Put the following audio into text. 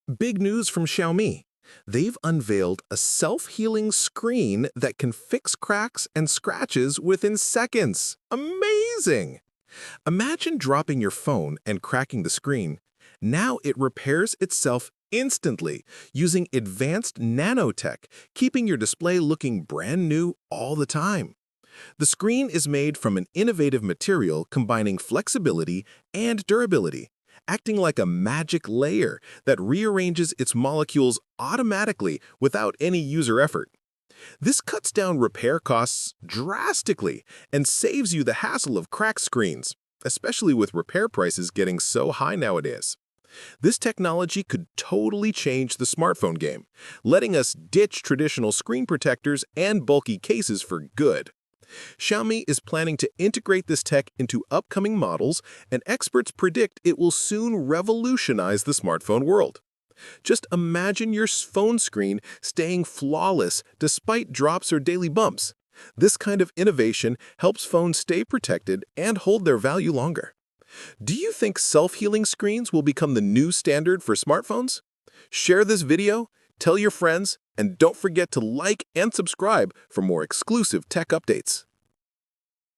Big news from Xiaomi. They've unveiled a self-healing screen that can fix cracks and scratches within seconds. Amazing! Imagine dropping your phone and cracking the screen. Now it repairs itself instantly using advanced nanotech, keeping your display looking brand new all the time. The screen is made from an innovative material combining flexibility and durability, acting like a magic layer that rearranges its molecules automatically without any user effort. This cuts down repair costs drastically and saves you the hassle of cracked screens, especially with repair prices getting so high nowadays. This technology could totally change the smartphone game, letting us ditch traditional screen protectors and bulky cases for good. Xiaomi is planning to integrate this tech into upcoming models, and experts predict it will soon revolutionize the smartphone world. Just imagine your phone screen staying flawless despite drops or daily bumps. This kind of innovation helps phones stay protected and hold their value longer. Do you think self-healing screens will become the new standard for smartphones? Share this video, tell your friends, and don't forget to like and subscribe for more exclusive tech updates.